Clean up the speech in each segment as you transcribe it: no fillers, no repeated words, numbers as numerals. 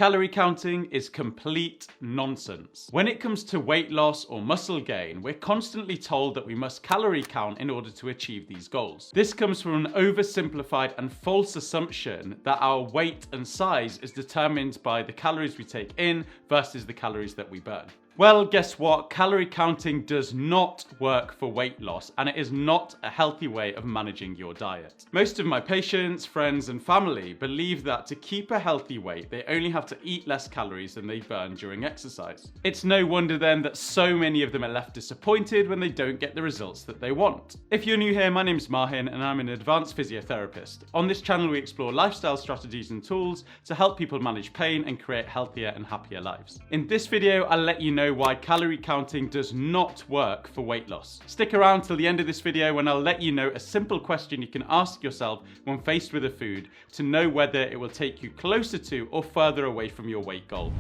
Calorie counting is complete nonsense. When it comes to weight loss or muscle gain, we're constantly told that we must calorie count in order to achieve these goals. This comes from an oversimplified and false assumption that our weight and size is determined by the calories we take in versus the calories that we burn. Well, guess what? Calorie counting does not work for weight loss, and it is not a healthy way of managing your diet. Most of my patients, friends, and family believe that to keep a healthy weight, they only have to eat less calories than they burn during exercise. It's no wonder then that so many of them are left disappointed when they don't get the results that they want. If you're new here, my name's Mahin, and I'm an advanced physiotherapist. On this channel, we explore lifestyle strategies and tools to help people manage pain and create healthier and happier lives. In this video, I'll let you know why calorie counting does not work for weight loss. Stick around till the end of this video when I'll let you know a simple question you can ask yourself when faced with a food to know whether it will take you closer to or further away from your weight goal.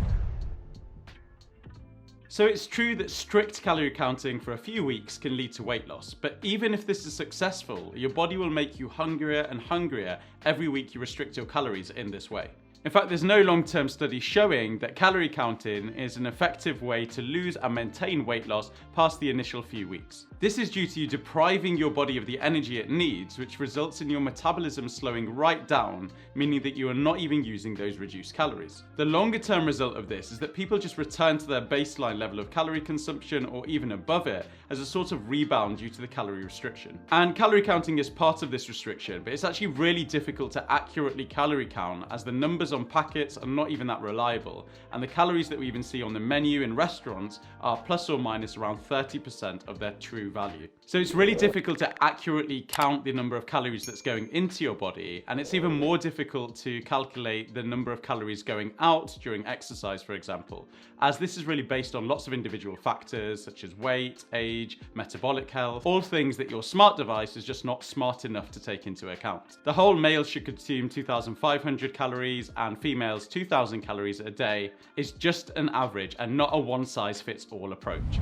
So it's true that strict calorie counting for a few weeks can lead to weight loss, but even if this is successful, your body will make you hungrier and hungrier every week you restrict your calories in this way. In fact, there's no long-term study showing that calorie counting is an effective way to lose and maintain weight loss past the initial few weeks. This is due to you depriving your body of the energy it needs, which results in your metabolism slowing right down, meaning that you are not even using those reduced calories. The longer-term result of this is that people just return to their baseline level of calorie consumption or even above it as a sort of rebound due to the calorie restriction. And calorie counting is part of this restriction, but it's actually really difficult to accurately calorie count as the numbers on packets are not even that reliable, and the calories that we even see on the menu in restaurants are plus or minus around 30% of their true value. So it's really difficult to accurately count the number of calories that's going into your body, and it's even more difficult to calculate the number of calories going out during exercise, for example, as this is really based on lots of individual factors such as weight, age, metabolic health, all things that your smart device is just not smart enough to take into account. The whole male should consume 2,500 calories and females 2,000 calories a day is just an average and not a one-size-fits-all approach.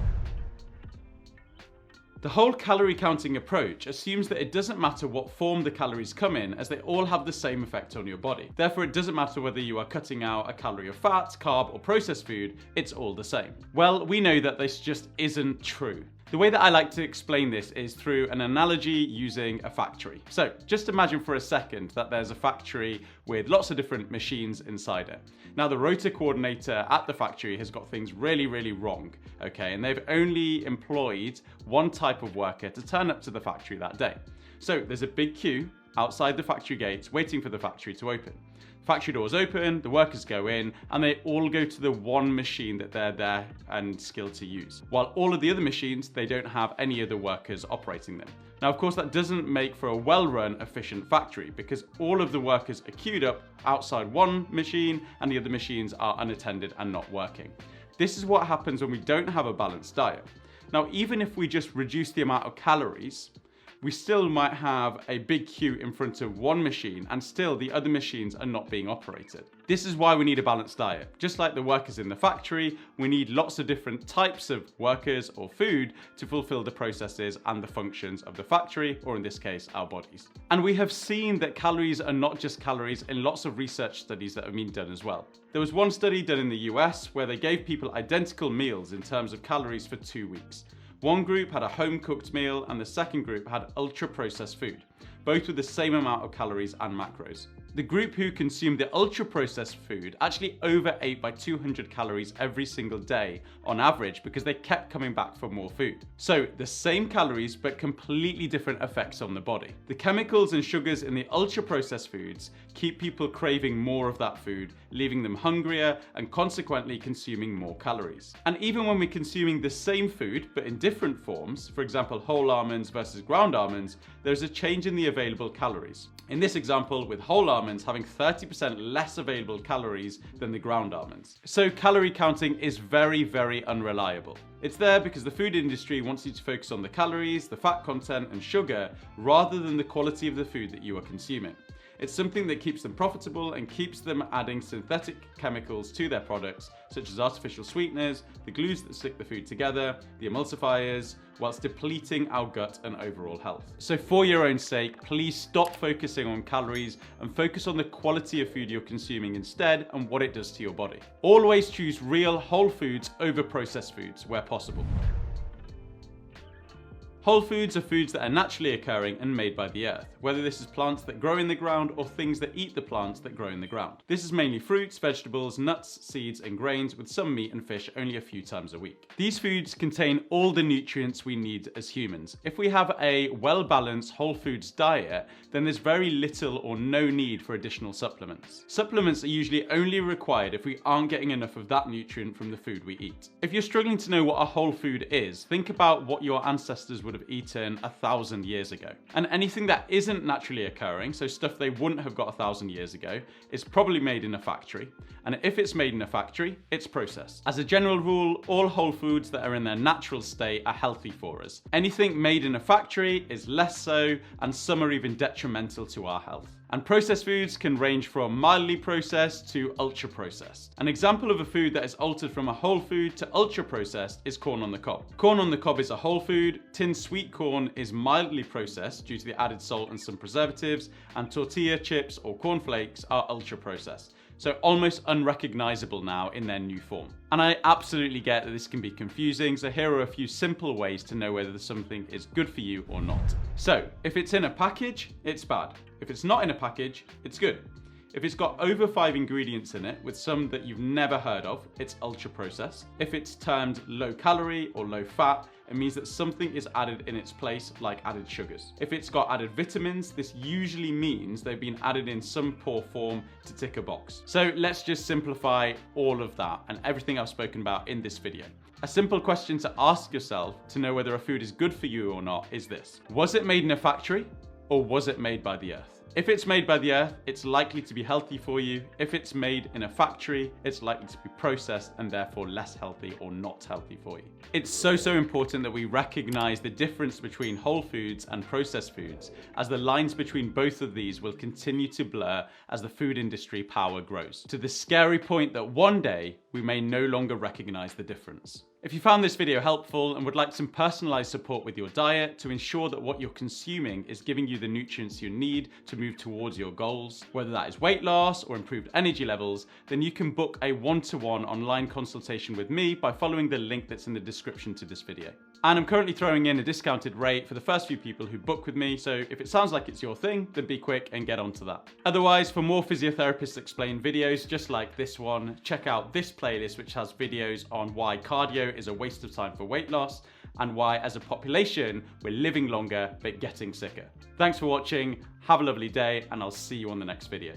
The whole calorie counting approach assumes that it doesn't matter what form the calories come in, as they all have the same effect on your body. Therefore, it doesn't matter whether you are cutting out a calorie of fat, carb, or processed food, it's all the same. Well, we know that this just isn't true. The way that I like to explain this is through an analogy using a factory. So just imagine for a second that there's a factory with lots of different machines inside it. Now the rotor coordinator at the factory has got things really wrong, okay? And they've only employed one type of worker to turn up to the factory that day. So there's a big queue outside the factory gates waiting for the factory to open. Factory doors open, the workers go in, and they all go to the one machine that they're there and skilled to use. While all of the other machines, they don't have any other workers operating them. Now, of course, that doesn't make for a well-run, efficient factory because all of the workers are queued up outside one machine and the other machines are unattended and not working. This is what happens when we don't have a balanced diet. Now, even if we just reduce the amount of calories, we still might have a big queue in front of one machine and still the other machines are not being operated. This is why we need a balanced diet. Just like the workers in the factory, we need lots of different types of workers or food to fulfill the processes and the functions of the factory, or in this case, our bodies. And we have seen that calories are not just calories in lots of research studies that have been done as well. There was one study done in the US where they gave people identical meals in terms of calories for 2 weeks. One group had a home-cooked meal and the second group had ultra-processed food, both with the same amount of calories and macros. The group who consumed the ultra-processed food actually overate by 200 calories every single day on average because they kept coming back for more food. So the same calories but completely different effects on the body. The chemicals and sugars in the ultra-processed foods keep people craving more of that food, leaving them hungrier and consequently consuming more calories. And even when we're consuming the same food but in different forms, for example whole almonds versus ground almonds, there's a change in the available calories. In this example, with whole almonds having 30% less available calories than the ground almonds. So calorie counting is very unreliable. It's there because the food industry wants you to focus on the calories, the fat content and sugar, rather than the quality of the food that you are consuming. It's something that keeps them profitable and keeps them adding synthetic chemicals to their products, such as artificial sweeteners, the glues that stick the food together, the emulsifiers, whilst depleting our gut and overall health. So for your own sake, please stop focusing on calories and focus on the quality of food you're consuming instead and what it does to your body. Always choose real whole foods over processed foods where possible. Whole foods are foods that are naturally occurring and made by the earth, whether this is plants that grow in the ground or things that eat the plants that grow in the ground. This is mainly fruits, vegetables, nuts, seeds, and grains, with some meat and fish only a few times a week. These foods contain all the nutrients we need as humans. If we have a well-balanced whole foods diet, then there's very little or no need for additional supplements. Supplements are usually only required if we aren't getting enough of that nutrient from the food we eat. If you're struggling to know what a whole food is, think about what your ancestors would have eaten 1,000 years ago. And anything that isn't naturally occurring, so stuff they wouldn't have got 1,000 years ago, is probably made in a factory. And if it's made in a factory, it's processed. As a general rule, all whole foods that are in their natural state are healthy for us. Anything made in a factory is less so, and some are even detrimental to our health. And processed foods can range from mildly processed to ultra processed. An example of a food that is altered from a whole food to ultra processed is corn on the cob. Corn on the cob is a whole food, tinned sweet corn is mildly processed due to the added salt and some preservatives, and tortilla chips or corn flakes are ultra processed, so almost unrecognizable now in their new form. And I absolutely get that this can be confusing, so here are a few simple ways to know whether something is good for you or not. So, if it's in a package, it's bad. If it's not in a package, it's good. If it's got over 5 ingredients in it, with some that you've never heard of, it's ultra processed. If it's termed low calorie or low fat, it means that something is added in its place, like added sugars. If it's got added vitamins, this usually means they've been added in some poor form to tick a box. So let's just simplify all of that and everything I've spoken about in this video. A simple question to ask yourself to know whether a food is good for you or not is this: was it made in a factory or was it made by the earth? If it's made by the earth, it's likely to be healthy for you. If it's made in a factory, it's likely to be processed and therefore less healthy or not healthy for you. It's so important that we recognize the difference between whole foods and processed foods, as the lines between both of these will continue to blur as the food industry power grows, to the scary point that one day we may no longer recognize the difference. If you found this video helpful and would like some personalized support with your diet to ensure that what you're consuming is giving you the nutrients you need to move towards your goals, whether that is weight loss or improved energy levels, then you can book a one-to-one online consultation with me by following the link that's in the description to this video. And I'm currently throwing in a discounted rate for the first few people who book with me, so if it sounds like it's your thing, then be quick and get onto that. Otherwise, for more Physiotherapist Explained videos just like this one, check out this playlist, which has videos on why cardio is a waste of time for weight loss and why as a population we're living longer but getting sicker. Thanks for watching, have a lovely day, and I'll see you on the next video.